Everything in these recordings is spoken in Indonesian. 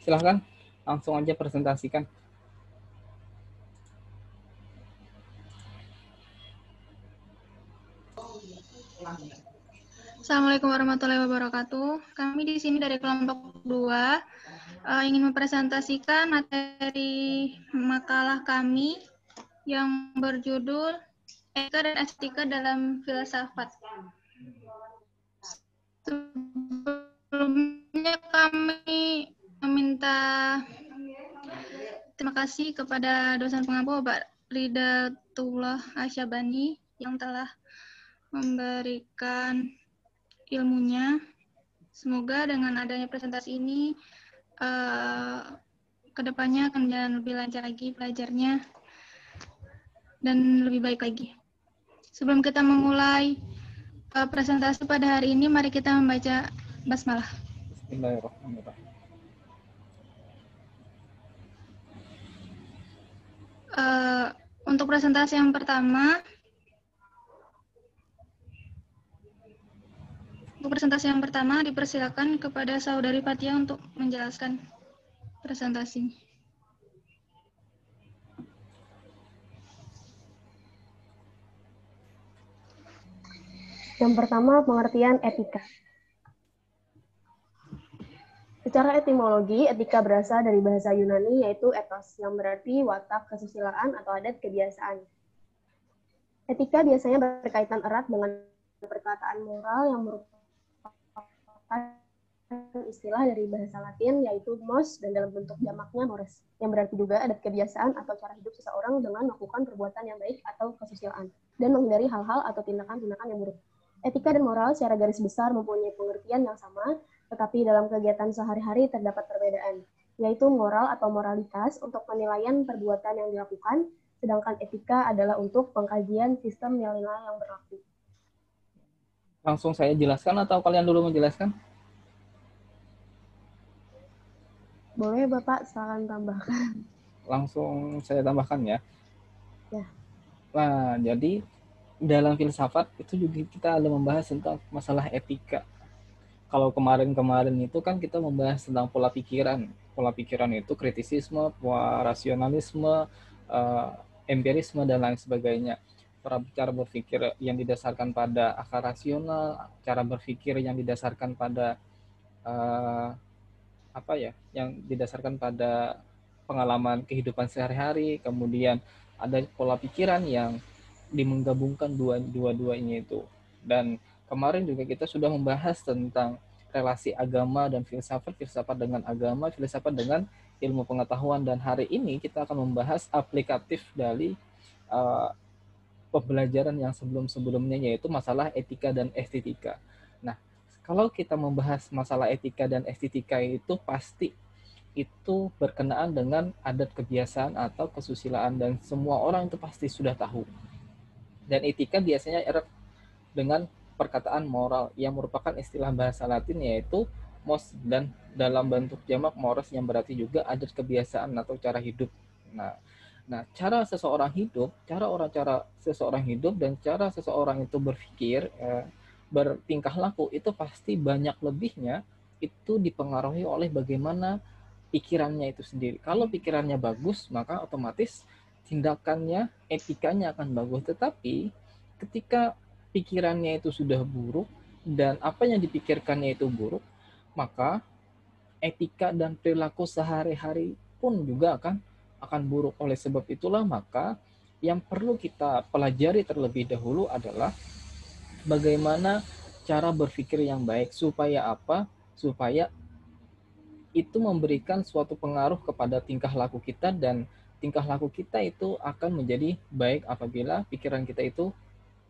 Silahkan langsung aja presentasikan. Assalamualaikum warahmatullahi wabarakatuh. Kami di sini dari kelompok 2 ingin mempresentasikan materi makalah kami yang berjudul Etika dan Estetika dalam Filsafat. Sebelumnya kami meminta terima kasih kepada dosen pengampu Bapak Ridatullah Asyabani yang telah memberikan ilmunya. Semoga dengan adanya presentasi ini kedepannya akan jalan lebih lancar lagi belajarnya dan lebih baik lagi. Sebelum kita memulai presentasi pada hari ini, mari kita membaca basmalah. Bismillahirrahmanirrahim. Untuk presentasi yang pertama, dipersilakan kepada Saudari Fatia untuk menjelaskan presentasi. Yang pertama, pengertian etika. Secara etimologi, etika berasal dari bahasa Yunani yaitu ethos, yang berarti watak, kesusilaan, atau adat kebiasaan. Etika biasanya berkaitan erat dengan perkataan moral yang merupakan istilah dari bahasa Latin yaitu mos dan dalam bentuk jamaknya mores, yang berarti juga adat kebiasaan atau cara hidup seseorang dengan melakukan perbuatan yang baik atau kesusilaan dan menghindari hal-hal atau tindakan-tindakan yang buruk. Etika dan moral secara garis besar mempunyai pengertian yang sama, tetapi dalam kegiatan sehari-hari terdapat perbedaan, yaitu moral atau moralitas untuk penilaian perbuatan yang dilakukan, sedangkan etika adalah untuk pengkajian sistem nilai-nilai yang berlaku. Langsung saya jelaskan atau kalian dulu menjelaskan? Boleh Bapak, silakan tambahkan. Langsung saya tambahkan ya. Ya. Nah, jadi dalam filsafat itu juga kita ada membahas tentang masalah etika. Kalau kemarin-kemarin itu kan kita membahas tentang pola pikiran. Pola pikiran itu kritisisme, rasionalisme, empirisme, dan lain sebagainya. Cara berpikir yang didasarkan pada akal rasional, cara berpikir yang didasarkan pada yang didasarkan pada pengalaman kehidupan sehari-hari, kemudian ada pola pikiran yang menggabungkan dua-duanya itu. Dan kemarin juga kita sudah membahas tentang relasi agama dan filsafat, filsafat dengan agama, filsafat dengan ilmu pengetahuan, dan hari ini kita akan membahas aplikatif dari pembelajaran yang sebelum-sebelumnya, yaitu masalah etika dan estetika. Nah, kalau kita membahas masalah etika dan estetika itu pasti itu berkenaan dengan adat kebiasaan atau kesusilaan, dan semua orang itu pasti sudah tahu. Dan etika biasanya erat dengan perkataan moral yang merupakan istilah bahasa Latin yaitu mos, dan dalam bentuk jamak mores yang berarti juga adat kebiasaan atau cara hidup. Nah, cara seseorang hidup dan cara seseorang itu berpikir, bertingkah laku itu pasti banyak lebihnya itu dipengaruhi oleh bagaimana pikirannya itu sendiri. Kalau pikirannya bagus, maka otomatis tindakannya, etikanya akan bagus. Tetapi ketika pikirannya itu sudah buruk dan apa yang dipikirkannya itu buruk, maka etika dan perilaku sehari-hari pun juga akan buruk. Oleh sebab itulah maka yang perlu kita pelajari terlebih dahulu adalah bagaimana cara berpikir yang baik. Supaya apa? Supaya itu memberikan suatu pengaruh kepada tingkah laku kita, dan tingkah laku kita itu akan menjadi baik apabila pikiran kita itu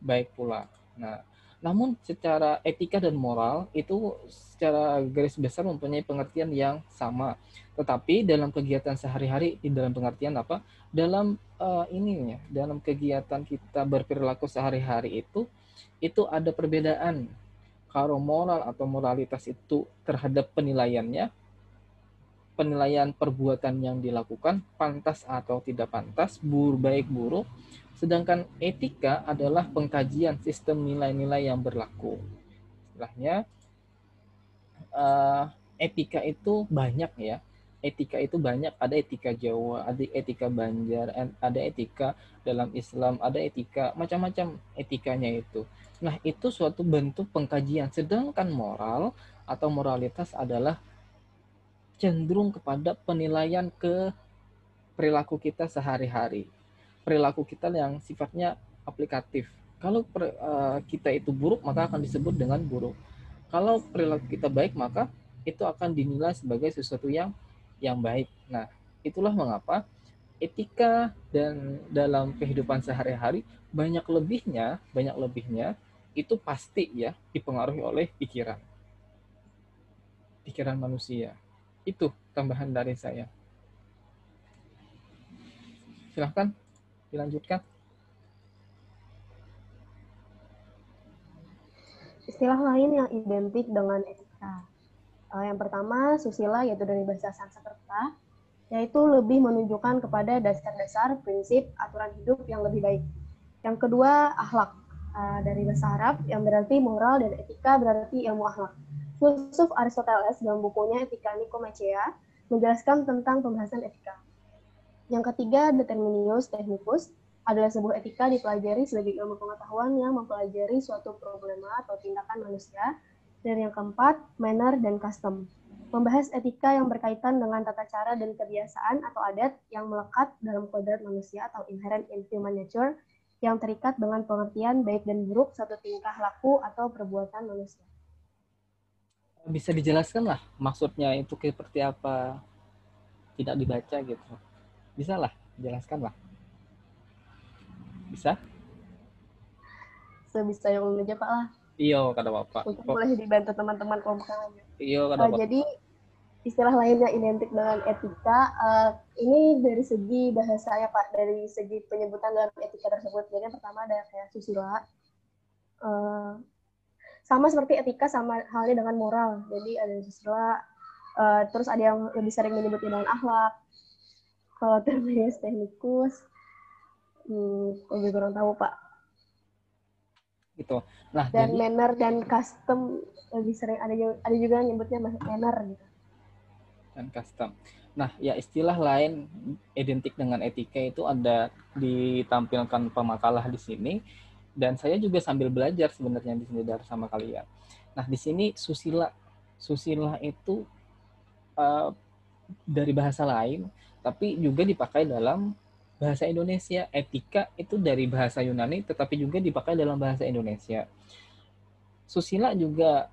baik pula. Nah, namun secara etika dan moral itu secara garis besar mempunyai pengertian yang sama. Tetapi dalam kegiatan sehari-hari, dalam pengertian apa? Dalam dalam kegiatan kita berperilaku sehari-hari itu ada perbedaan. Kalau moral atau moralitas itu terhadap penilaiannya, penilaian perbuatan yang dilakukan, pantas atau tidak pantas, baik buruk. Sedangkan etika adalah pengkajian sistem nilai-nilai yang berlaku. Istilahnya, etika itu banyak ya. etika itu banyak, ada etika Jawa, ada etika Banjar, ada etika dalam Islam, ada etika, macam-macam etikanya itu. Nah, itu suatu bentuk pengkajian. Sedangkan moral atau moralitas adalah cenderung kepada penilaian ke perilaku kita sehari-hari. Perilaku kita yang sifatnya aplikatif. Kalau kita itu buruk, maka akan disebut dengan buruk. Kalau perilaku kita baik, maka itu akan dinilai sebagai sesuatu yang baik. Nah, itulah mengapa etika dan dalam kehidupan sehari-hari banyak lebihnya itu pasti ya dipengaruhi oleh pikiran manusia. Itu tambahan dari saya. Silahkan dilanjutkan. Istilah lain yang identik dengan etika. Yang pertama, susila, yaitu dari bahasa Sanskerta, yaitu lebih menunjukkan kepada dasar-dasar prinsip aturan hidup yang lebih baik. Yang kedua, akhlak, dari bahasa Arab, yang berarti moral, dan etika berarti ilmu akhlak. Filsuf Aristoteles dalam bukunya Etika Nikomachea menjelaskan tentang pembahasan etika. Yang ketiga, determinus technicus, adalah sebuah etika dipelajari sebagai ilmu pengetahuan yang mempelajari suatu problema atau tindakan manusia. Dan yang keempat, manner dan custom, membahas etika yang berkaitan dengan tata cara dan kebiasaan atau adat yang melekat dalam kodrat manusia atau inherent in human nature, yang terikat dengan pengertian baik dan buruk suatu tingkah laku atau perbuatan manusia. Bisa dijelaskan lah maksudnya itu seperti apa? Tidak dibaca gitu. Bisa lah, jelaskan lah. Bisa? Sebisa yang aja Pak lah. Iya, kata Bapak. Mungkin boleh dibantu teman-teman kelompok lainnya. Iya, kata Bapak. Jadi istilah lain yang identik dengan etika, ini dari segi bahasa ya Pak, dari segi penyebutan dalam etika tersebut. Jadi yang pertama ada kayak susila, sama seperti etika sama halnya dengan moral. Jadi ada susila, terus ada yang lebih sering menyebutnya dengan akhlak. Kalau terminus technicus, lebih kurang tahu Pak. Gitu. Nah, dan jadi, manner dan custom lebih sering ada juga yang nyebutnya manner gitu. Dan custom. Nah, ya istilah lain identik dengan etika itu ada ditampilkan pemakalah di sini, dan saya juga sambil belajar sebenarnya di sini dari sama kalian. Nah, di sini susila itu dari bahasa lain, tapi juga dipakai dalam bahasa Indonesia. Etika itu dari bahasa Yunani, tetapi juga dipakai dalam bahasa Indonesia. Susila juga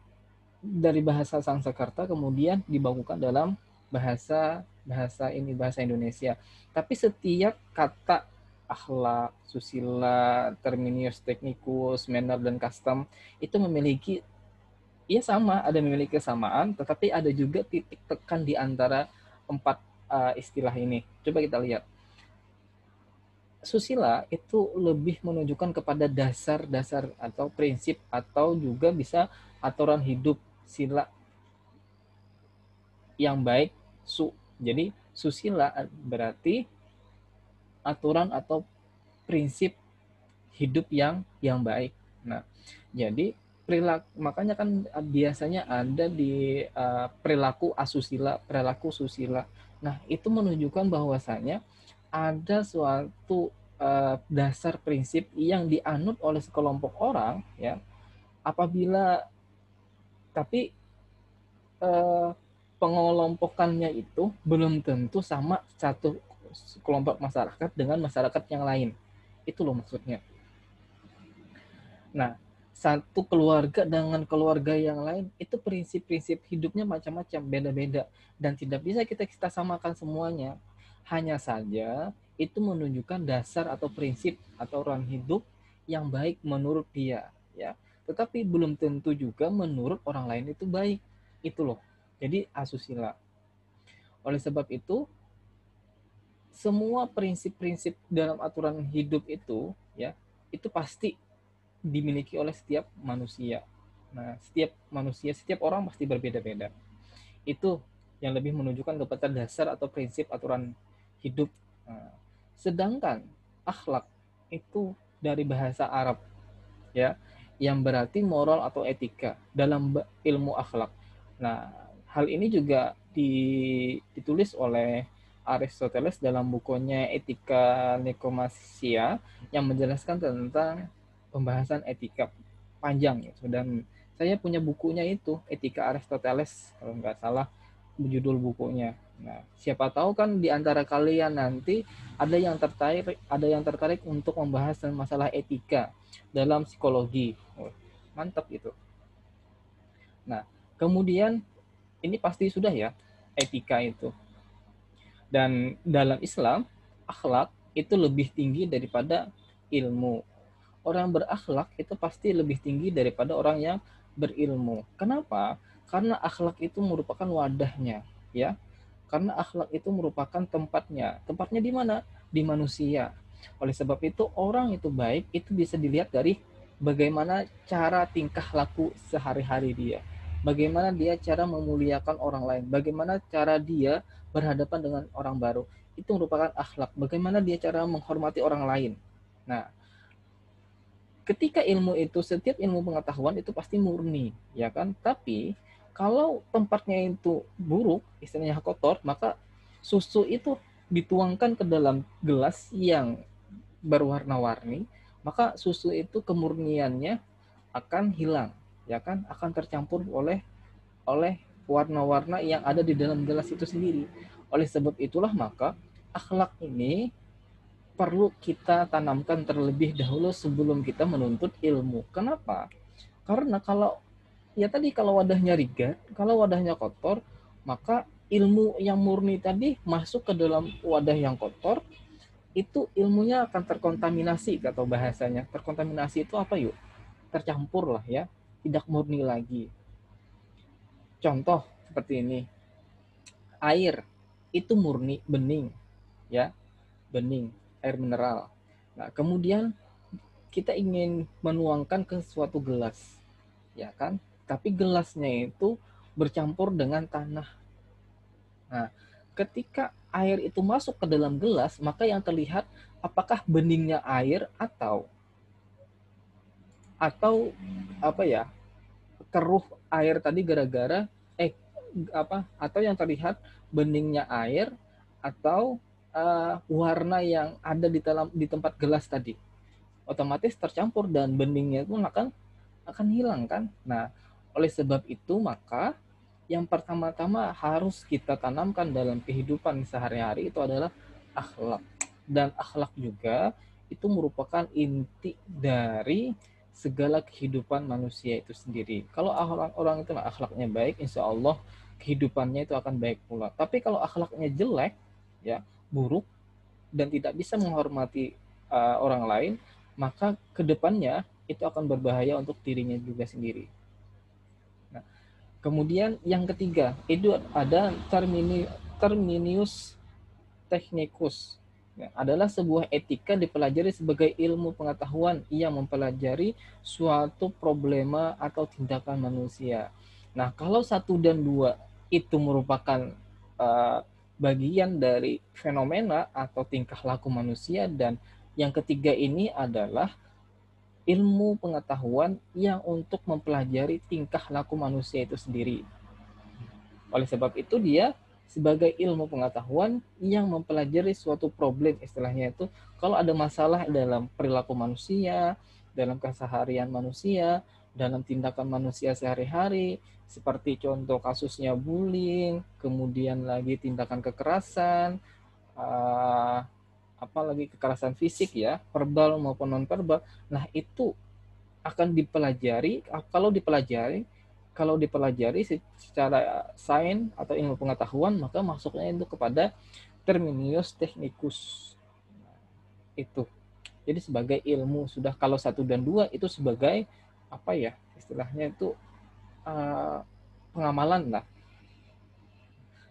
dari bahasa Sanskerta kemudian dibakukan dalam bahasa Indonesia. Tapi setiap kata akhlak, susila, terminus technicus, manner dan custom itu memiliki memiliki kesamaan, tetapi ada juga titik tekan di antara empat istilah ini. Coba kita lihat. Susila itu lebih menunjukkan kepada dasar-dasar atau prinsip atau juga bisa aturan hidup, sila yang baik, Jadi susila berarti aturan atau prinsip hidup yang baik. Nah, jadi makanya kan biasanya ada di perilaku asusila, perilaku susila. Nah, itu menunjukkan bahwasanya ada suatu dasar prinsip yang dianut oleh sekelompok orang, ya. Tapi pengelompokannya itu belum tentu sama satu kelompok masyarakat dengan masyarakat yang lain. Itu loh maksudnya. Nah, satu keluarga dengan keluarga yang lain itu prinsip-prinsip hidupnya macam-macam, beda-beda, dan tidak bisa kita samakan semuanya. Hanya saja itu menunjukkan dasar atau prinsip atau orang hidup yang baik menurut dia, ya. Tetapi belum tentu juga menurut orang lain itu baik. Itu loh. Jadi asusila. Oleh sebab itu, semua prinsip-prinsip dalam aturan hidup itu, ya, itu pasti dimiliki oleh setiap manusia. Nah, setiap orang pasti berbeda-beda. Itu yang lebih menunjukkan kepada dasar atau prinsip aturan hidup. Nah, sedangkan akhlak itu dari bahasa Arab, ya, yang berarti moral atau etika dalam ilmu akhlak. Nah, hal ini juga ditulis oleh Aristoteles dalam bukunya Etika Nikomasia yang menjelaskan tentang pembahasan etika panjang gitu. Dan saya punya bukunya itu, Etika Aristoteles kalau nggak salah judul bukunya. Nah, siapa tahu kan di antara kalian nanti ada yang tertarik untuk membahas masalah etika dalam psikologi. Oh, mantap itu. Nah, kemudian ini pasti sudah ya etika itu. Dan dalam Islam, akhlak itu lebih tinggi daripada ilmu. Orang berakhlak itu pasti lebih tinggi daripada orang yang berilmu. Kenapa? Karena akhlak itu merupakan wadahnya, ya. Karena akhlak itu merupakan tempatnya. Tempatnya di mana? Di manusia. Oleh sebab itu, orang itu baik itu bisa dilihat dari bagaimana cara tingkah laku sehari-hari dia. Bagaimana dia cara memuliakan orang lain. Bagaimana cara dia berhadapan dengan orang baru. Itu merupakan akhlak. Bagaimana dia cara menghormati orang lain. Nah, ketika ilmu itu, setiap ilmu pengetahuan itu pasti murni, ya kan? Tapi kalau tempatnya itu buruk, istilahnya kotor, maka susu itu dituangkan ke dalam gelas yang berwarna-warni, maka susu itu kemurniannya akan hilang, ya kan? Akan tercampur oleh warna-warna yang ada di dalam gelas itu sendiri. Oleh sebab itulah maka akhlak ini perlu kita tanamkan terlebih dahulu sebelum kita menuntut ilmu. Kenapa? Karena kalau wadahnya rigat, kalau wadahnya kotor, maka ilmu yang murni tadi masuk ke dalam wadah yang kotor, itu ilmunya akan terkontaminasi, kata bahasanya. Terkontaminasi itu apa yuk? Tercampur lah ya, tidak murni lagi. Contoh seperti ini. Air itu murni, bening, ya, bening, air mineral. Nah, kemudian kita ingin menuangkan ke suatu gelas, ya kan? Tapi gelasnya itu bercampur dengan tanah. Nah, ketika air itu masuk ke dalam gelas, maka yang terlihat apakah beningnya air atau apa ya? Keruh air tadi gara-gara atau yang terlihat beningnya air atau warna yang ada di tempat gelas tadi, otomatis tercampur dan beningnya itu akan hilang kan. Nah, oleh sebab itu maka yang pertama-tama harus kita tanamkan dalam kehidupan sehari-hari itu adalah akhlak. Dan akhlak juga itu merupakan inti dari segala kehidupan manusia itu sendiri. Kalau orang itu akhlaknya baik, insya Allah kehidupannya itu akan baik pula. Tapi kalau akhlaknya jelek, ya buruk dan tidak bisa menghormati orang lain, maka kedepannya itu akan berbahaya untuk dirinya juga sendiri. Nah, kemudian yang ketiga itu ada terminus technicus. Adalah sebuah etika dipelajari sebagai ilmu pengetahuan yang mempelajari suatu problema atau tindakan manusia. Nah, kalau 1 dan 2 itu merupakan bagian dari fenomena atau tingkah laku manusia, dan yang ketiga ini adalah ilmu pengetahuan yang untuk mempelajari tingkah laku manusia itu sendiri. Oleh sebab itu dia sebagai ilmu pengetahuan yang mempelajari suatu problem, istilahnya itu kalau ada masalah dalam perilaku manusia, dalam keseharian manusia, dalam tindakan manusia sehari-hari, seperti contoh kasusnya bullying, kemudian lagi tindakan kekerasan, apalagi kekerasan fisik ya, verbal maupun non verbal. Nah, itu akan dipelajari kalau dipelajari secara sains atau ilmu pengetahuan, maka masuknya itu kepada terminus technicus. Itu. Jadi sebagai ilmu sudah, kalau 1 dan 2 itu sebagai apa ya? Istilahnya itu pengamalan lah.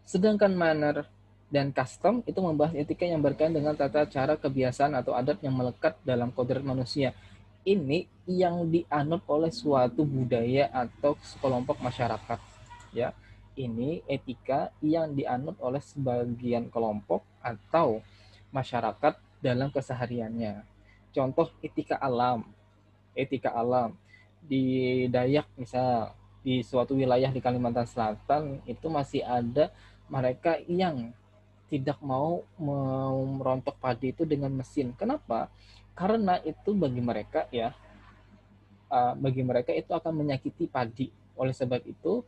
Sedangkan manner dan custom itu membahas etika yang berkaitan dengan tata cara, kebiasaan atau adat yang melekat dalam kodrat manusia. Ini yang dianut oleh suatu budaya atau sekelompok masyarakat, ya. Ini etika yang dianut oleh sebagian kelompok atau masyarakat dalam kesehariannya. Contoh etika alam di Dayak misal, di suatu wilayah di Kalimantan Selatan itu masih ada mereka yang tidak mau merontok padi itu dengan mesin. Kenapa? Karena itu bagi mereka itu akan menyakiti padi. Oleh sebab itu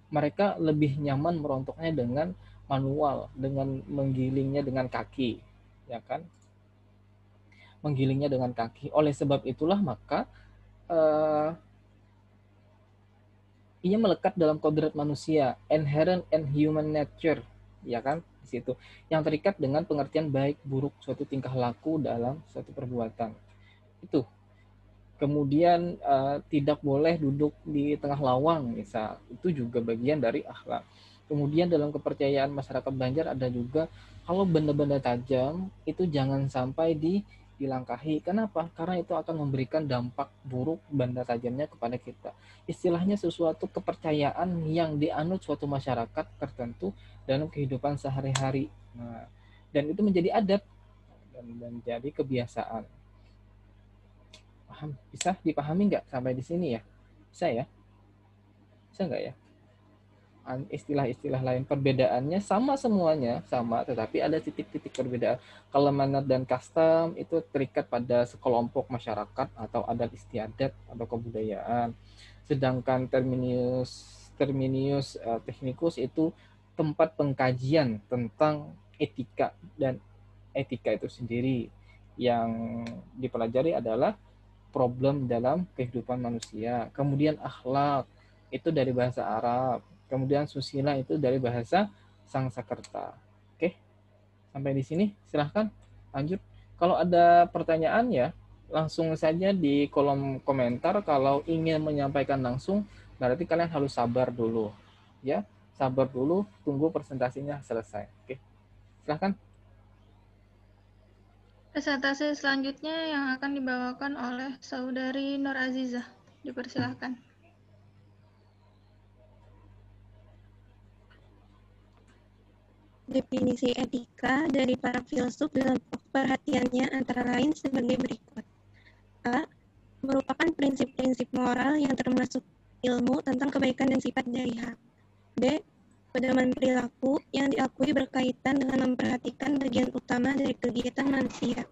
mereka lebih nyaman merontoknya dengan manual, dengan menggilingnya dengan kaki, ya kan? Menggilingnya dengan kaki. Oleh sebab itulah maka ia melekat dalam kodrat manusia, inherent and human nature, ya kan? Di situ yang terikat dengan pengertian baik buruk suatu tingkah laku dalam suatu perbuatan. Itu. Kemudian tidak boleh duduk di tengah lawang, misal. Itu juga bagian dari akhlak. Kemudian dalam kepercayaan masyarakat Banjar ada juga kalau benda-benda tajam itu jangan sampai dilangkahi. Kenapa? Karena itu akan memberikan dampak buruk benda tajamnya kepada kita. Istilahnya sesuatu kepercayaan yang dianut suatu masyarakat tertentu dalam kehidupan sehari-hari. Nah, dan itu menjadi adat dan jadi kebiasaan. Paham? Bisa dipahami nggak sampai di sini ya? Bisa ya? Bisa nggak ya? Istilah-istilah lain perbedaannya sama semuanya sama, tetapi ada titik-titik perbedaan. Kalau manat dan custom itu terikat pada sekelompok masyarakat atau adat istiadat atau kebudayaan, sedangkan terminus technicus itu tempat pengkajian tentang etika, dan etika itu sendiri yang dipelajari adalah problem dalam kehidupan manusia. Kemudian akhlak itu dari bahasa Arab. Kemudian susila itu dari bahasa Sangsakerta. Oke, sampai di sini silahkan lanjut. Kalau ada pertanyaan ya langsung saja di kolom komentar. Kalau ingin menyampaikan langsung berarti kalian harus sabar dulu. Ya, sabar dulu, tunggu presentasinya selesai. Oke, silahkan. Presentasi selanjutnya yang akan dibawakan oleh Saudari Nur Azizah. Dipersilahkan. Definisi etika dari para filsuf dalam perhatiannya antara lain sebagai berikut. A. Merupakan prinsip-prinsip moral yang termasuk ilmu tentang kebaikan dan sifat dari hak. B. Pedoman perilaku yang diakui berkaitan dengan memperhatikan bagian utama dari kegiatan manusia.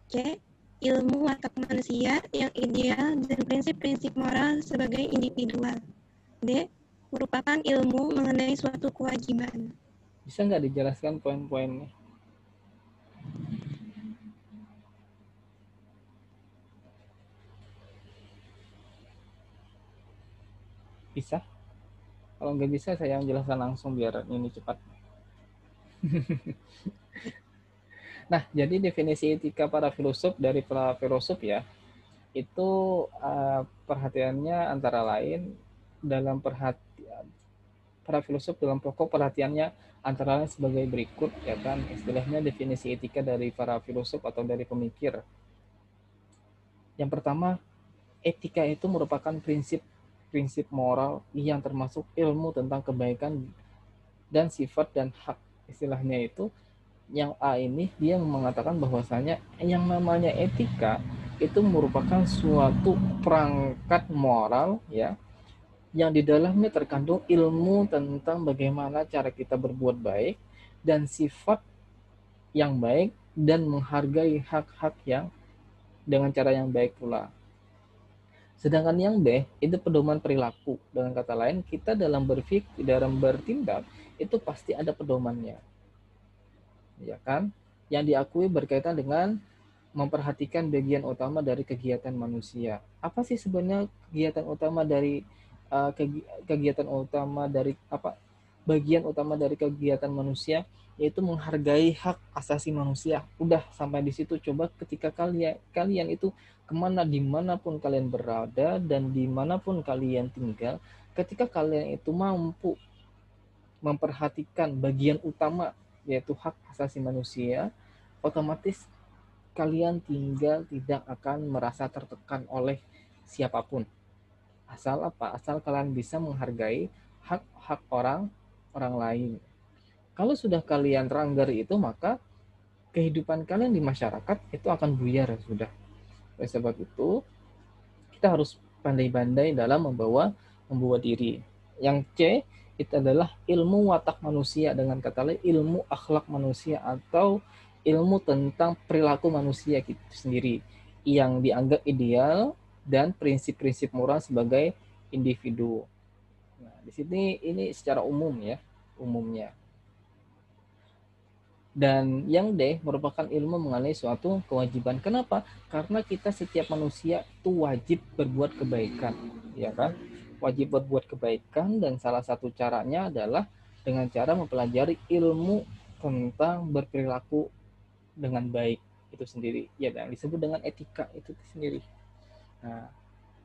C. Ilmu watak manusia yang ideal dan prinsip-prinsip moral sebagai individual. D. Merupakan ilmu mengenai suatu kewajiban. Bisa nggak dijelaskan poin-poinnya? Bisa? Kalau nggak bisa, saya menjelaskan langsung biar ini cepat. Nah, jadi definisi etika para filsuf dari para filsuf ya, itu perhatiannya antara lain dalam perhatian para filsuf dalam pokok perhatiannya antara lain sebagai berikut, ya kan? Istilahnya definisi etika dari para filsuf atau dari pemikir. Yang pertama, etika itu merupakan prinsip moral yang termasuk ilmu tentang kebaikan dan sifat dan hak. Istilahnya itu yang A ini dia mengatakan bahwasanya yang namanya etika itu merupakan suatu perangkat moral ya yang di dalamnya terkandung ilmu tentang bagaimana cara kita berbuat baik dan sifat yang baik dan menghargai hak-hak yang dengan cara yang baik pula. Sedangkan yang B itu pedoman perilaku. Dengan kata lain, kita dalam berpikir, dalam bertindak itu pasti ada pedomannya. Ya kan? Yang diakui berkaitan dengan memperhatikan bagian utama dari kegiatan manusia. Apa sih sebenarnya kegiatan utama dari bagian utama dari kegiatan manusia, yaitu menghargai hak asasi manusia. Udah sampai di situ. Coba ketika kalian itu kemana dimanapun kalian berada dan dimanapun kalian tinggal, ketika kalian itu mampu memperhatikan bagian utama yaitu hak asasi manusia, otomatis kalian tinggal tidak akan merasa tertekan oleh siapapun. Asal apa? Asal kalian bisa menghargai hak-hak orang lain. Kalau sudah kalian langgar itu, maka kehidupan kalian di masyarakat itu akan buyar sudah. Oleh sebab itu, kita harus pandai-pandai dalam membawa membawa diri. Yang C itu adalah ilmu watak manusia, dengan kata lain ilmu akhlak manusia atau ilmu tentang perilaku manusia itu sendiri yang dianggap ideal dan prinsip-prinsip moral sebagai individu. Nah, di sini ini secara umum ya, umumnya. Dan yang D merupakan ilmu mengenai suatu kewajiban. Kenapa? Karena kita setiap manusia itu wajib berbuat kebaikan, ya kan? Wajib berbuat kebaikan, dan salah satu caranya adalah dengan cara mempelajari ilmu tentang berperilaku dengan baik itu sendiri. Ya, yang disebut dengan etika itu sendiri. Nah,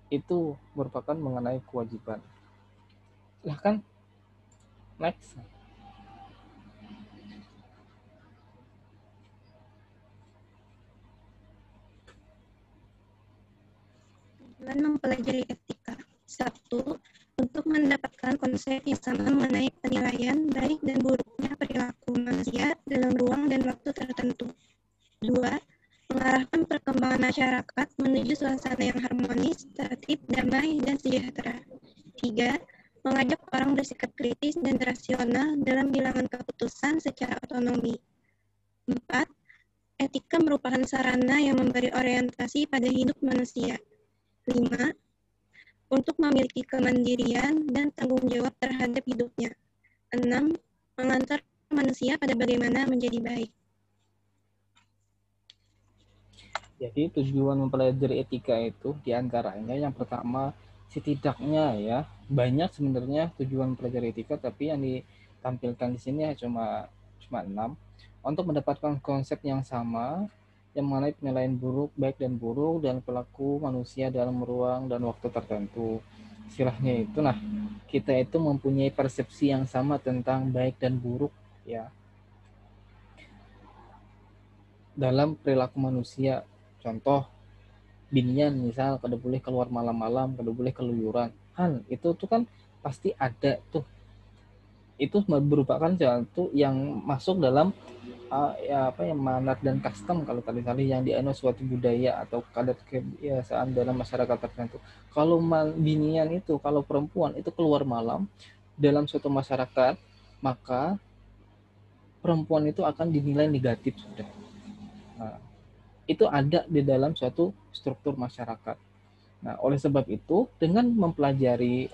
itu merupakan mengenai kewajiban. Silahkan next. Tujuan mempelajari etika. 1. Untuk mendapatkan konsep yang sama mengenai penilaian baik dan buruknya perilaku manusia dalam ruang dan waktu tertentu. 2. Mengarahkan perkembangan masyarakat menuju suasana yang harmonis, tertib, damai, dan sejahtera. 3. Mengajak orang bersikap kritis dan rasional dalam bilangan keputusan secara otonomi. 4. Etika merupakan sarana yang memberi orientasi pada hidup manusia. 5. Untuk memiliki kemandirian dan tanggung jawab terhadap hidupnya. 6. Mengantar manusia pada bagaimana menjadi baik. Jadi tujuan mempelajari etika itu diantaranya yang pertama, setidaknya ya, banyak sebenarnya tujuan mempelajari etika, tapi yang ditampilkan di sini cuma 6. Untuk mendapatkan konsep yang sama yang mengenai penilaian buruk, baik dan buruk, dan perilaku manusia dalam ruang dan waktu tertentu. Istilahnya itu, nah, kita itu mempunyai persepsi yang sama tentang baik dan buruk ya dalam perilaku manusia. Contoh, binian misal kada boleh keluar malam-malam, kada boleh keluyuran. Kan itu tuh kan pasti ada tuh. Itu merupakan satu yang masuk dalam manat dan custom kalau tadi yang dianu suatu budaya atau adat kebiasaan dalam masyarakat tertentu. Kalau binian itu, kalau perempuan itu keluar malam dalam suatu masyarakat, maka perempuan itu akan dinilai negatif sudah. Nah, itu ada di dalam suatu struktur masyarakat. Nah, oleh sebab itu, dengan mempelajari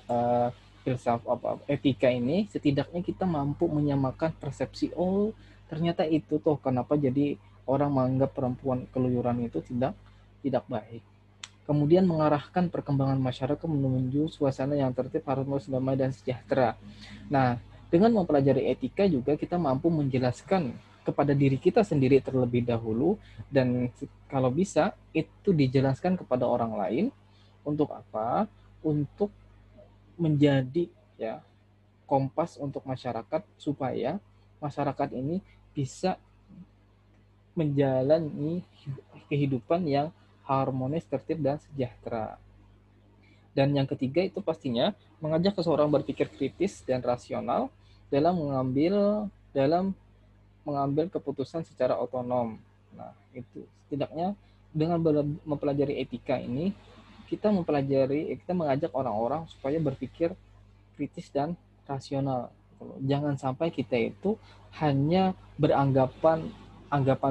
etika ini, setidaknya kita mampu menyamakan persepsi, oh ternyata itu tuh kenapa jadi orang menganggap perempuan keluyuran itu tidak baik. Kemudian mengarahkan perkembangan masyarakat menuju suasana yang tertib, harmonis, damai, dan sejahtera. Nah, dengan mempelajari etika juga kita mampu menjelaskan kepada diri kita sendiri terlebih dahulu, dan kalau bisa itu dijelaskan kepada orang lain. Untuk apa? Untuk menjadi ya kompas untuk masyarakat, supaya masyarakat ini bisa menjalani kehidupan yang harmonis, tertib, dan sejahtera. Dan yang ketiga itu pastinya mengajak seseorang berpikir kritis dan rasional dalam mengambil keputusan secara otonom. Nah, itu setidaknya dengan mempelajari etika ini kita mengajak orang-orang supaya berpikir kritis dan rasional. Jangan sampai kita itu hanya beranggapan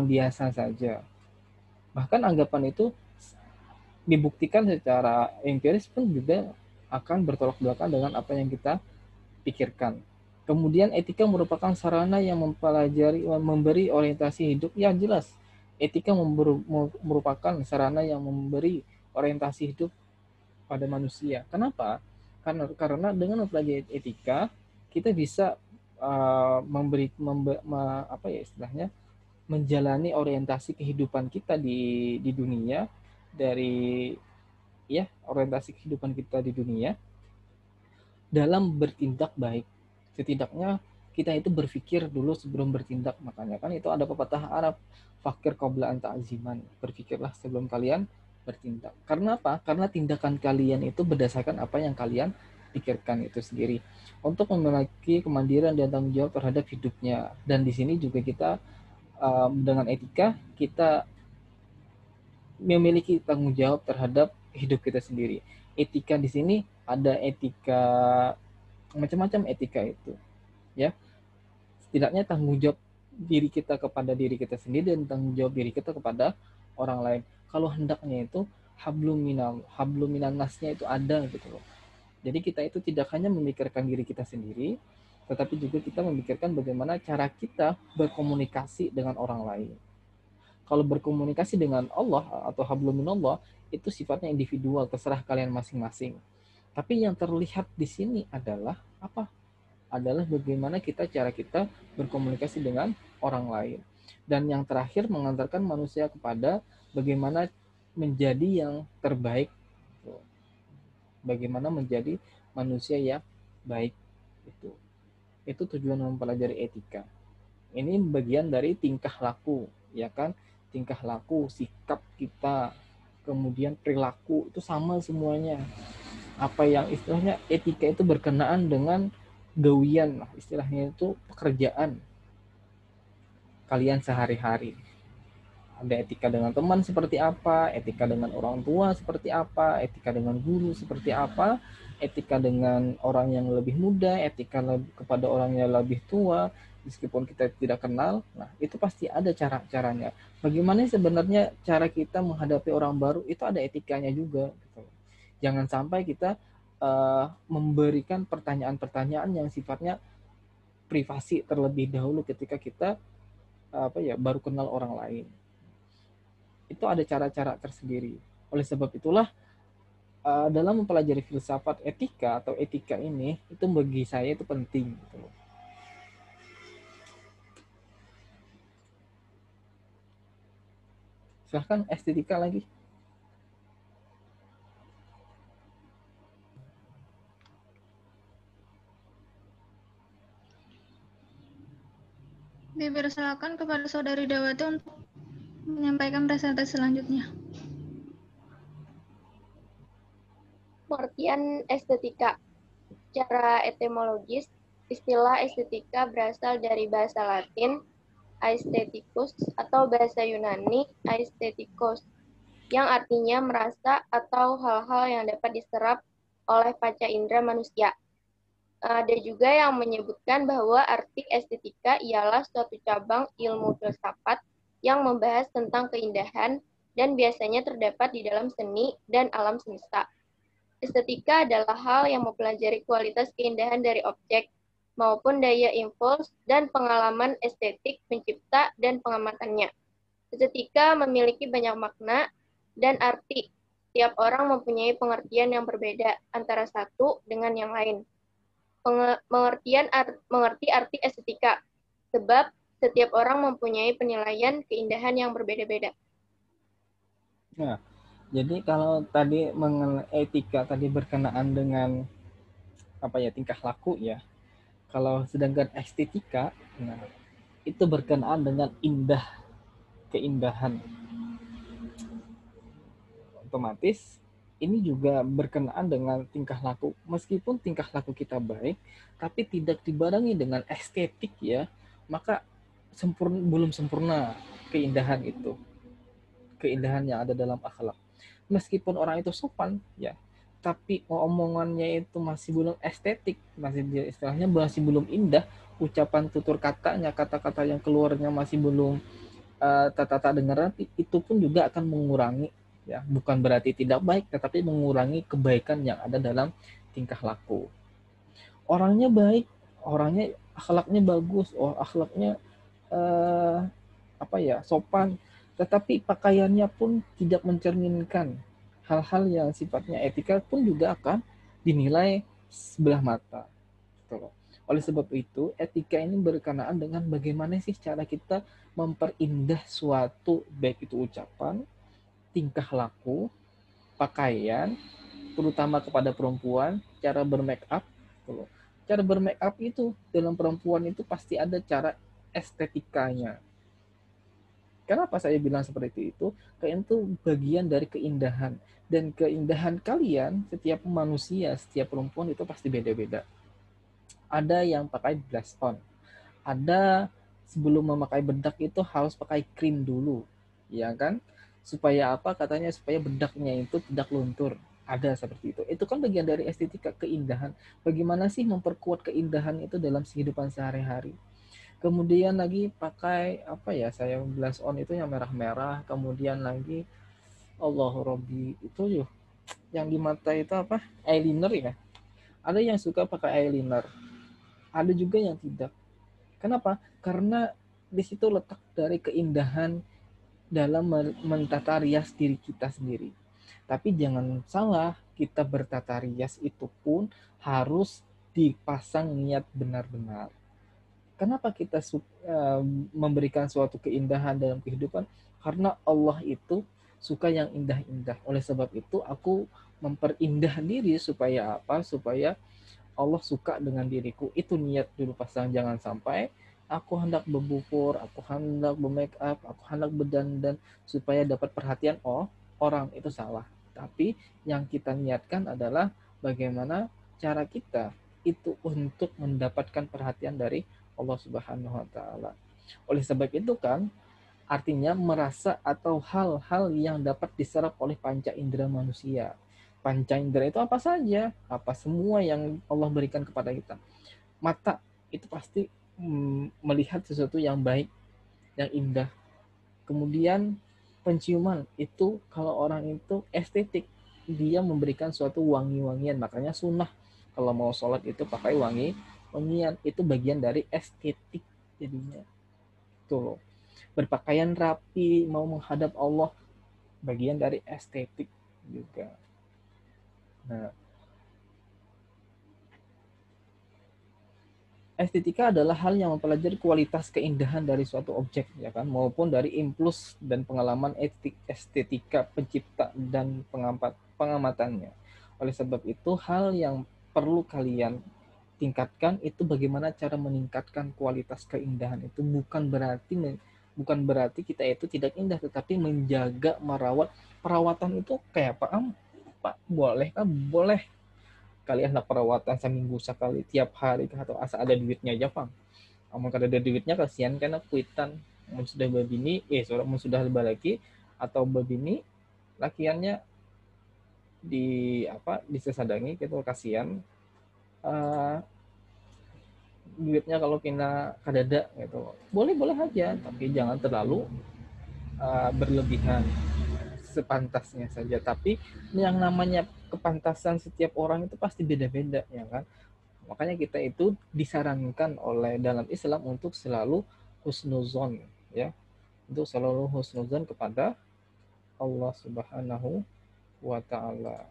biasa saja. Bahkan anggapan itu dibuktikan secara empiris pun juga akan bertolak belakang dengan apa yang kita pikirkan. Kemudian etika merupakan sarana yang memberi orientasi hidup. Ya jelas, etika merupakan sarana yang memberi orientasi hidup pada manusia. Kenapa? Karena dengan mempelajari etika kita bisa menjalani orientasi kehidupan kita di dunia, dari orientasi kehidupan kita di dunia dalam bertindak baik. Setidaknya kita itu berpikir dulu sebelum bertindak. Makanya kan itu ada pepatah Arab, fakir qabla an ta'ziman, berpikirlah sebelum kalian bertindak. Karena apa? Karena tindakan kalian itu berdasarkan apa yang kalian pikirkan itu sendiri. Untuk memiliki kemandirian dan tanggung jawab terhadap hidupnya. Dan di sini juga kita dengan etika kita memiliki tanggung jawab terhadap hidup kita sendiri. Etika di sini ada etika, macam-macam etika itu, ya. Setidaknya tanggung jawab diri kita kepada diri kita sendiri dan tanggung jawab diri kita kepada orang lain. Kalau hendaknya itu hablum minan nasnya itu ada gitu loh. Jadi kita itu tidak hanya memikirkan diri kita sendiri, tetapi juga kita memikirkan bagaimana cara kita berkomunikasi dengan orang lain. Kalau berkomunikasi dengan Allah atau hablum minallah itu sifatnya individual, terserah kalian masing-masing. Tapi yang terlihat di sini adalah apa? Adalah bagaimana cara kita berkomunikasi dengan orang lain. Dan yang terakhir mengantarkan manusia kepada bagaimana menjadi yang terbaik. Bagaimana menjadi manusia yang baik itu. Itu tujuan mempelajari etika. Ini bagian dari tingkah laku, ya kan? Tingkah laku, sikap kita, kemudian perilaku itu sama semuanya. Apa yang istilahnya etika itu berkenaan dengan gawian, istilahnya itu pekerjaan kalian sehari-hari. Ada etika dengan teman seperti apa, etika dengan orang tua seperti apa, etika dengan guru seperti apa, etika dengan orang yang lebih muda, etika kepada orang yang lebih tua, meskipun kita tidak kenal. Nah, itu pasti ada cara-caranya. Bagaimana sebenarnya cara kita menghadapi orang baru, itu ada etikanya juga. Gitu. Jangan sampai kita memberikan pertanyaan-pertanyaan yang sifatnya privasi terlebih dahulu ketika kita baru kenal orang lain. Itu ada cara-cara tersendiri. Oleh sebab itulah dalam mempelajari filsafat etika atau etika ini itu bagi saya itu penting. Gitu. Silahkan estetika lagi. Dipersilakan kepada Saudari Dawati untuk menyampaikan presentasi selanjutnya. Pengertian estetika. Secara etimologis, istilah estetika berasal dari bahasa Latin aestheticus atau bahasa Yunani aesthetikos, yang artinya merasa atau hal-hal yang dapat diserap oleh panca indera manusia. Ada juga yang menyebutkan bahwa arti estetika ialah suatu cabang ilmu filsafat yang membahas tentang keindahan dan biasanya terdapat di dalam seni dan alam semesta. Estetika adalah hal yang mempelajari kualitas keindahan dari objek maupun daya impuls dan pengalaman estetik pencipta dan pengamatannya. Estetika memiliki banyak makna dan arti. Setiap orang mempunyai pengertian yang berbeda antara satu dengan yang lain. Mengerti arti estetika, sebab setiap orang mempunyai penilaian keindahan yang berbeda-beda. Nah, jadi kalau tadi mengenai etika tadi berkenaan dengan tingkah laku ya. Kalau sedangkan estetika, nah itu berkenaan dengan keindahan. Otomatis ini juga berkenaan dengan tingkah laku. Meskipun tingkah laku kita baik, tapi tidak dibarengi dengan estetik ya, maka belum sempurna keindahan itu. Keindahan yang ada dalam akhlak. Meskipun orang itu sopan ya, tapi omongannya itu masih belum estetik, istilahnya masih belum indah, ucapan tutur katanya, kata-kata yang keluarnya masih belum tata dengar rapi, itu pun juga akan mengurangi ya, bukan berarti tidak baik, tetapi mengurangi kebaikan yang ada dalam tingkah laku. Orangnya baik, orangnya akhlaknya bagus, akhlaknya sopan, tetapi pakaiannya pun tidak mencerminkan hal-hal yang sifatnya etika pun juga akan dinilai sebelah mata. Oleh sebab itu, etika ini berkenaan dengan bagaimana sih cara kita memperindah suatu, baik itu ucapan, tingkah laku, pakaian, terutama kepada perempuan, cara bermake up. Cara bermake up itu dalam perempuan itu pasti ada cara estetikanya. Kenapa saya bilang seperti itu? Karena itu bagian dari keindahan. Dan keindahan kalian, setiap manusia, setiap perempuan itu pasti beda-beda. Ada yang pakai blush on. Ada sebelum memakai bedak itu harus pakai krim dulu. Ya kan? Supaya apa? Katanya supaya bedaknya itu tidak luntur. ada seperti itu. Itu kan bagian dari estetika, keindahan. Bagaimana sih memperkuat keindahan itu dalam kehidupan sehari-hari. Kemudian lagi pakai apa ya, saya blush on itu yang merah-merah. Kemudian lagi Allahu Robbi itu yuk, yang di mata itu apa, eyeliner ya. Ada yang suka pakai eyeliner, ada juga yang tidak. Kenapa? Karena di situ letak dari keindahan dalam mentata rias diri kita sendiri. Tapi jangan salah, kita bertata rias itu pun harus dipasang niat benar-benar. Kenapa kita memberikan suatu keindahan dalam kehidupan? Karena Allah itu suka yang indah-indah. Oleh sebab itu aku memperindah diri supaya apa? Supaya Allah suka dengan diriku. Itu niat dulu pasang. Jangan sampai aku hendak berbukur, aku hendak bermake up, aku hendak berdandan supaya dapat perhatian orang. Itu salah. Tapi yang kita niatkan adalah bagaimana cara kita itu untuk mendapatkan perhatian dari Allah Subhanahu wa taala. Oleh sebab itu kan artinya merasa atau hal-hal yang dapat diserap oleh panca indera manusia. Panca indera itu apa saja? Apa semua yang Allah berikan kepada kita. Mata itu pasti melihat sesuatu yang baik, yang indah. Kemudian penciuman itu kalau orang itu estetik, dia memberikan suatu wangi-wangian. Makanya sunnah kalau mau sholat itu pakai wangian, itu bagian dari estetik jadinya. Tuh loh. Berpakaian rapi, mau menghadap Allah, bagian dari estetik juga. Nah, estetika adalah hal yang mempelajari kualitas keindahan dari suatu objek, ya kan, maupun dari impuls dan pengalaman estetika pencipta dan pengamatannya. Oleh sebab itu, hal yang perlu kalian tingkatkan itu bagaimana cara meningkatkan kualitas keindahan itu. Bukan berarti kita itu tidak indah, tetapi menjaga, merawat. Perawatan itu kayak apa? Pak, boleh kan? Boleh. Kalian hendak perawatan seminggu sekali, tiap hari atau asal ada duitnya aja, Bang. Amun kada ada duitnya kasihan kan kuitan. Mun sudah babini, mun sudah lagi atau babini lakiannya disesadangi gitu, kasihan. Duitnya kalau kena kadada gitu, boleh aja, tapi jangan terlalu berlebihan, sepantasnya saja. Tapi yang namanya kepantasan setiap orang itu pasti beda-beda, ya kan. Makanya kita itu disarankan oleh dalam Islam untuk selalu husnuzon, ya, untuk selalu husnuzon kepada Allah Subhanahu wa taala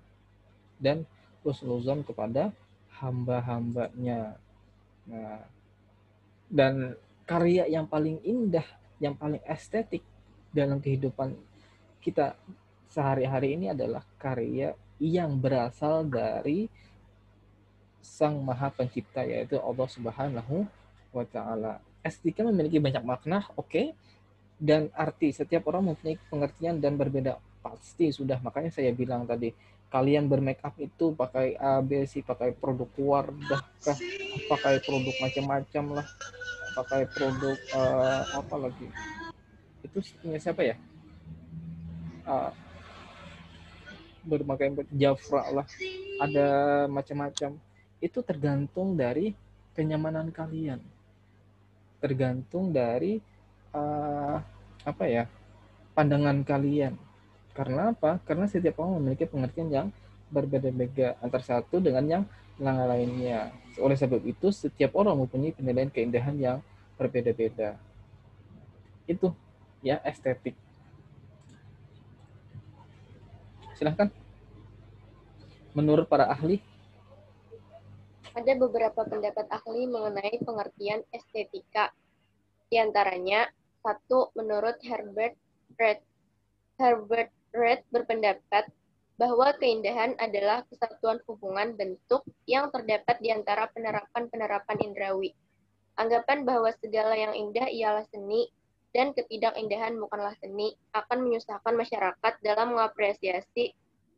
dan husnuzon kepada hamba-hambanya. Nah, dan karya yang paling indah, yang paling estetik dalam kehidupan kita sehari-hari ini adalah karya yang berasal dari Sang Maha Pencipta, yaitu Allah Subhanahu wa taala. Estetika memiliki banyak makna, oke, dan arti. Setiap orang mempunyai pengertian dan berbeda, pasti sudah. Makanya saya bilang tadi, kalian bermake up itu pakai A, B, C, pakai produk Wardah kah, pakai produk macam-macam lah, pakai produk apa lagi? Itu punya siapa ya? Berbagai Jafra lah, ada macam-macam. Itu tergantung dari kenyamanan kalian, tergantung dari pandangan kalian. Karena apa? Karena setiap orang memiliki pengertian yang berbeda-beda antara satu dengan yang lainnya. Oleh sebab itu, setiap orang mempunyai penilaian keindahan yang berbeda-beda. Itu ya estetik. Silahkan. Menurut para ahli, ada beberapa pendapat ahli mengenai pengertian estetika. Di antaranya, satu, menurut Herbert Read berpendapat bahwa keindahan adalah kesatuan hubungan bentuk yang terdapat di antara penerapan-penerapan indrawi. Anggapan bahwa segala yang indah ialah seni dan ketidakindahan bukanlah seni akan menyusahkan masyarakat dalam mengapresiasi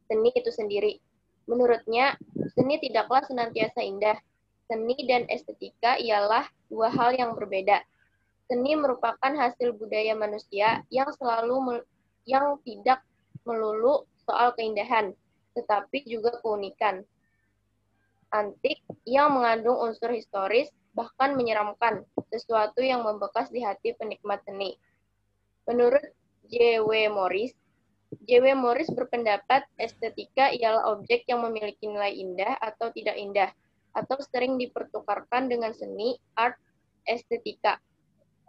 seni itu sendiri. Menurutnya, seni tidaklah senantiasa indah. Seni dan estetika ialah dua hal yang berbeda. Seni merupakan hasil budaya manusia yang tidak melulu soal keindahan, tetapi juga keunikan. Antik yang mengandung unsur historis, bahkan menyeramkan, sesuatu yang membekas di hati penikmat seni. Menurut J.W. Morris berpendapat estetika ialah objek yang memiliki nilai indah atau tidak indah, atau sering dipertukarkan dengan seni, art, estetika,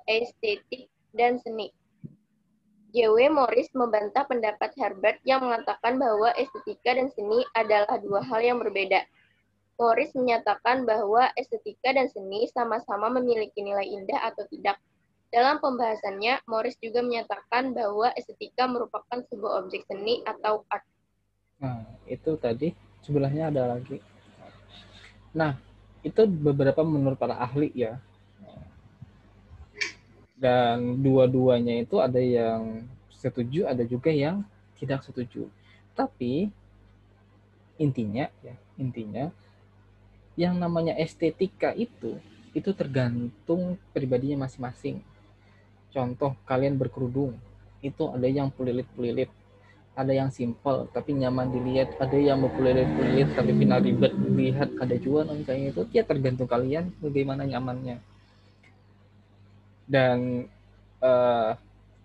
estetik, dan seni. J.W. Morris membantah pendapat Herbert yang mengatakan bahwa estetika dan seni adalah dua hal yang berbeda. Morris menyatakan bahwa estetika dan seni sama-sama memiliki nilai indah atau tidak. Dalam pembahasannya, Morris juga menyatakan bahwa estetika merupakan sebuah objek seni atau art. Nah, itu tadi sebelahnya ada lagi. Nah, itu beberapa menurut para ahli ya. Dan dua-duanya itu ada yang setuju, ada juga yang tidak setuju. Tapi intinya yang namanya estetika itu tergantung pribadinya masing-masing. Contoh, kalian berkerudung, itu ada yang pelilit-pelilit, ada yang simple tapi nyaman dilihat, ada yang berpelilit-pelilit tapi final ribet dilihat, ada juga kayak itu. Ya tergantung kalian bagaimana nyamannya. Dan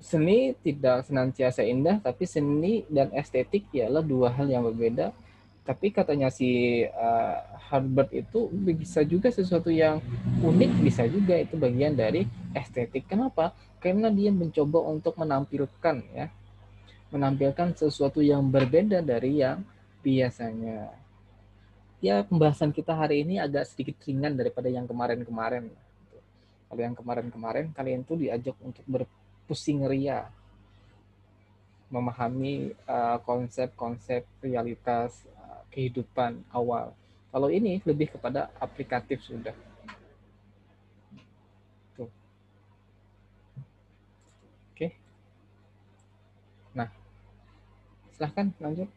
seni tidak senantiasa indah, tapi seni dan estetik ialah dua hal yang berbeda. Tapi katanya si Herbert itu bisa juga sesuatu yang unik, bisa juga itu bagian dari estetik. Kenapa? Karena dia mencoba untuk menampilkan sesuatu yang berbeda dari yang biasanya. Ya, pembahasan kita hari ini agak sedikit ringan daripada yang kemarin-kemarin. Kalau yang kemarin-kemarin kalian tuh diajak untuk berpusing ria, memahami konsep-konsep realitas kehidupan awal. Kalau ini lebih kepada aplikatif sudah. Tuh. Oke. Nah, silahkan lanjut.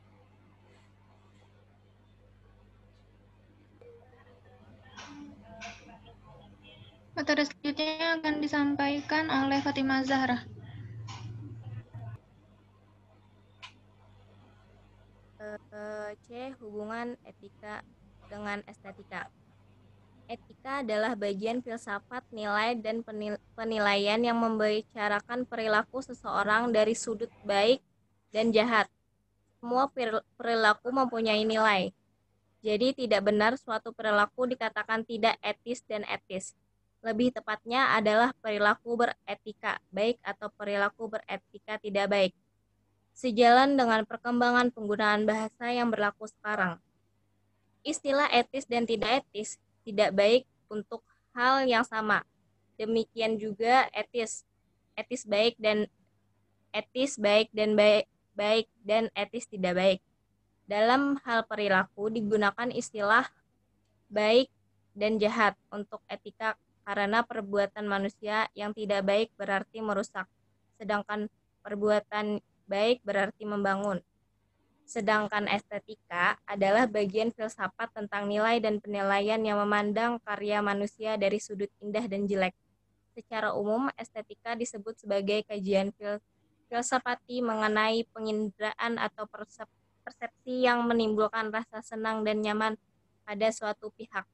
Materi selanjutnya akan disampaikan oleh Fatimah Zahra. C. Hubungan etika dengan estetika. Etika adalah bagian filsafat, nilai, dan penilaian yang membicarakan perilaku seseorang dari sudut baik dan jahat. Semua perilaku mempunyai nilai. Jadi tidak benar suatu perilaku dikatakan tidak etis dan etis. Lebih tepatnya adalah perilaku beretika baik atau perilaku beretika tidak baik. Sejalan dengan perkembangan penggunaan bahasa yang berlaku sekarang. Istilah etis dan tidak etis tidak baik untuk hal yang sama. Demikian juga etis baik dan baik dan etis tidak baik. Dalam hal perilaku digunakan istilah baik dan jahat untuk etika karena perbuatan manusia yang tidak baik berarti merusak, sedangkan perbuatan baik berarti membangun. Sedangkan estetika adalah bagian filsafat tentang nilai dan penilaian yang memandang karya manusia dari sudut indah dan jelek. Secara umum, estetika disebut sebagai kajian filsafati mengenai penginderaan atau persepsi yang menimbulkan rasa senang dan nyaman pada suatu pihak,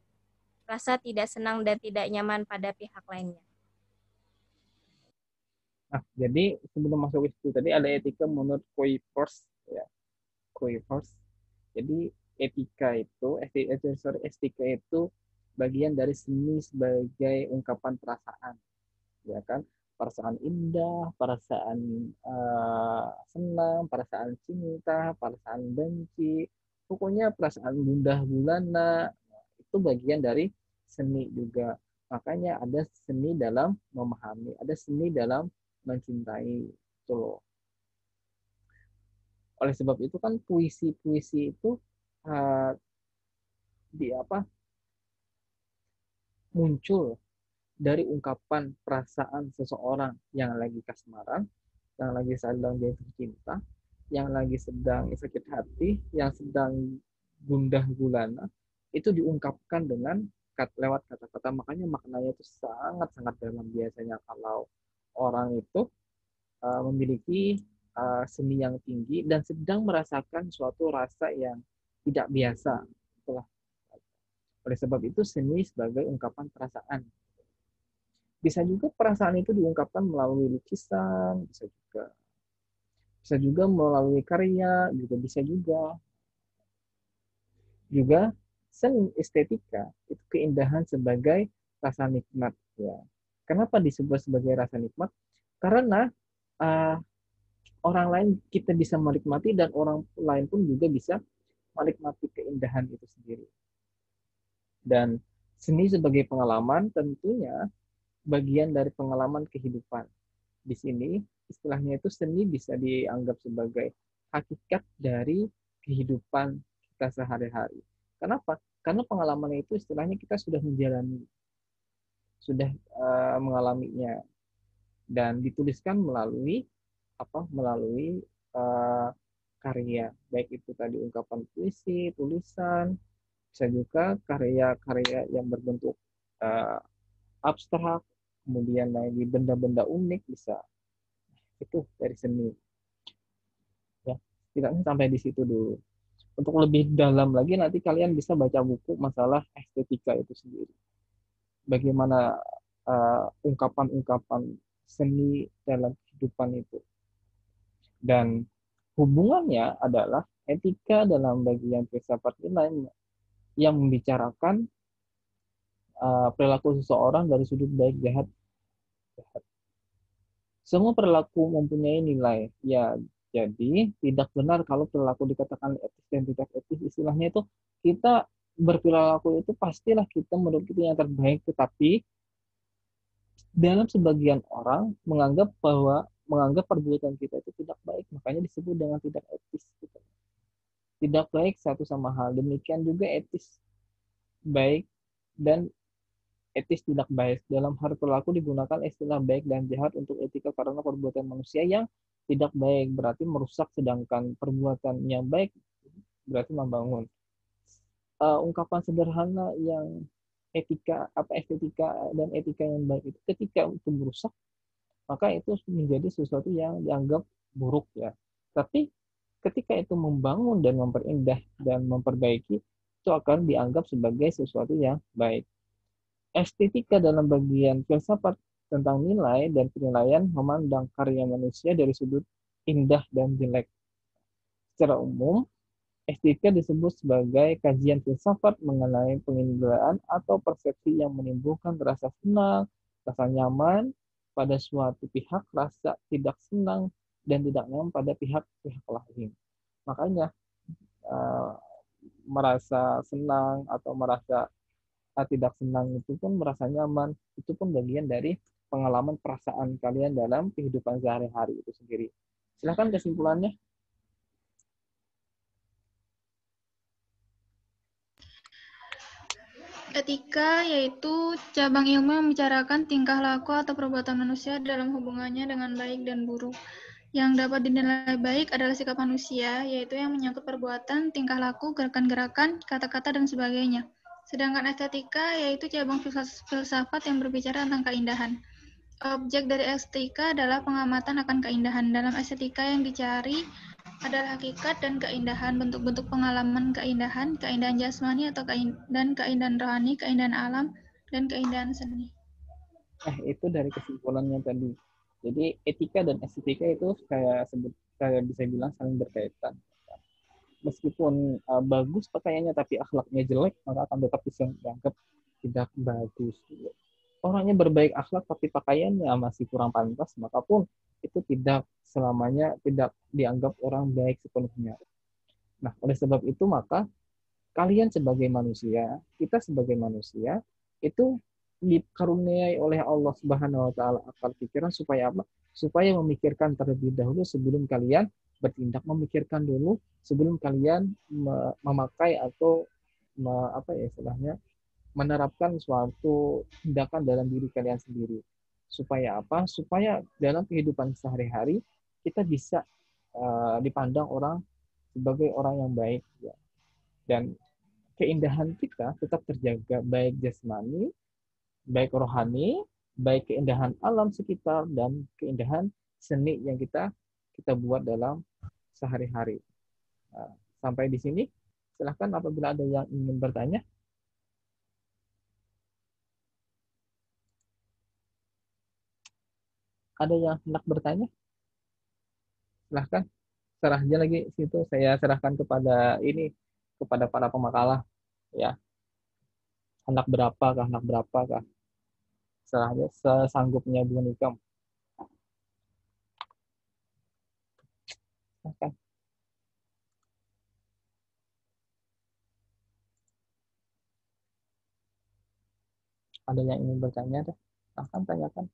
rasa tidak senang dan tidak nyaman pada pihak lainnya. Nah, jadi sebelum masuk ke situ tadi ada etika menurut Kuipers ya. Kuipers. Jadi etika itu bagian dari seni sebagai ungkapan perasaan, ya kan? Perasaan indah, perasaan senang, perasaan cinta, perasaan benci, pokoknya perasaan gundah gulana itu bagian dari seni juga. Makanya ada seni dalam memahami, ada seni dalam mencintai itu loh. Oleh sebab itu kan puisi-puisi itu muncul dari ungkapan perasaan seseorang yang lagi kasmaran, yang lagi sedang jatuh cinta, yang lagi sedang sakit hati, yang sedang gundah gulana, itu diungkapkan dengan lewat kata-kata. Makanya maknanya itu sangat-sangat dalam. Biasanya kalau orang itu memiliki seni yang tinggi dan sedang merasakan suatu rasa yang tidak biasa. Itulah. Oleh sebab itu seni sebagai ungkapan perasaan. Bisa juga perasaan itu diungkapkan melalui lukisan, bisa juga melalui karya, juga bisa juga. Juga seni estetika itu keindahan sebagai rasa nikmat. Ya. Kenapa disebut sebagai rasa nikmat? Karena orang lain kita bisa menikmati dan orang lain pun juga bisa menikmati keindahan itu sendiri. Dan seni sebagai pengalaman tentunya bagian dari pengalaman kehidupan. Di sini istilahnya itu seni bisa dianggap sebagai hakikat dari kehidupan kita sehari-hari. Kenapa? Karena pengalaman itu istilahnya kita sudah menjalani, sudah mengalaminya dan dituliskan melalui melalui karya, baik itu tadi ungkapan puisi, tulisan, bisa juga karya-karya yang berbentuk abstrak, kemudian lagi benda-benda unik bisa. Itu dari seni. Ya, setidaknya sampai di situ dulu. Untuk lebih dalam lagi nanti kalian bisa baca buku masalah estetika itu sendiri. Bagaimana ungkapan-ungkapan seni dalam kehidupan itu. Dan hubungannya adalah etika dalam bagian filsafat nilai yang membicarakan perilaku seseorang dari sudut baik jahat. Semua perilaku mempunyai nilai. Ya, jadi tidak benar kalau perilaku dikatakan etis dan tidak etis. Istilahnya itu kita berperilaku itu pastilah kita menurut kita yang terbaik, tetapi dalam sebagian orang menganggap perbuatan kita itu tidak baik, makanya disebut dengan tidak etis. Tidak baik satu sama hal. Demikian juga etis baik dan etis tidak baik. Dalam hal perilaku digunakan istilah baik dan jahat untuk etika karena perbuatan manusia yang tidak baik berarti merusak, sedangkan perbuatan yang baik berarti membangun. Ungkapan sederhana yang estetika dan etika yang baik itu ketika itu merusak, maka itu menjadi sesuatu yang dianggap buruk ya. Tapi ketika itu membangun dan memperindah dan memperbaiki, itu akan dianggap sebagai sesuatu yang baik. Estetika dalam bagian filsafat tentang nilai dan penilaian memandang karya manusia dari sudut indah dan jelek. Secara umum, estetika disebut sebagai kajian filsafat mengenai penilaian atau persepsi yang menimbulkan rasa senang, rasa nyaman pada suatu pihak, rasa tidak senang dan tidak nyaman pada pihak-pihak lain. Makanya merasa senang atau merasa tidak senang itu pun merasa nyaman, itu pun bagian dari pengalaman perasaan kalian dalam kehidupan sehari-hari itu sendiri. Silakan kesimpulannya. Etika yaitu cabang ilmu yang membicarakan tingkah laku atau perbuatan manusia dalam hubungannya dengan baik dan buruk. Yang dapat dinilai baik adalah sikap manusia, yaitu yang menyangkut perbuatan, tingkah laku, gerakan-gerakan, kata-kata, dan sebagainya. Sedangkan estetika yaitu cabang filsafat yang berbicara tentang keindahan. Objek dari estetika adalah pengamatan akan keindahan. Dalam estetika yang dicari adalah hakikat dan keindahan, bentuk-bentuk pengalaman keindahan, keindahan jasmani atau keindahan rohani, keindahan alam, dan keindahan seni. Itu dari kesimpulannya tadi. Jadi etika dan estetika itu saya bisa bilang saling berkaitan. Meskipun bagus pakaiannya tapi akhlaknya jelek, maka akan tetap bisa dianggap tidak bagus. Orangnya berbaik akhlak tapi pakaiannya masih kurang pantas, maka pun itu tidak selamanya tidak dianggap orang baik sepenuhnya. Nah, oleh sebab itu maka kalian sebagai manusia, kita sebagai manusia itu dikaruniai oleh Allah Subhanahu wa taala akal pikiran supaya apa? Supaya memikirkan terlebih dahulu sebelum kalian bertindak, memikirkan dulu sebelum kalian memakai atau istilahnya menerapkan suatu tindakan dalam diri kalian sendiri. Supaya apa? Supaya dalam kehidupan sehari-hari kita bisa dipandang orang sebagai orang yang baik ya. Dan keindahan kita tetap terjaga, baik jasmani, baik rohani, baik keindahan alam sekitar, dan keindahan seni yang kita kita buat dalam sehari-hari. Nah, sampai di sini, silahkan apabila ada yang ingin bertanya. Ada yang hendak bertanya? Silahkan, serah aja lagi situ. Saya serahkan kepada ini, kepada para pemakalah. Ya, hendak berapakah, hendak berapakah? Serah aja, sesanggupnya Bu Nikam. Silahkan. Ada yang ingin bertanya? Silahkan tanyakan.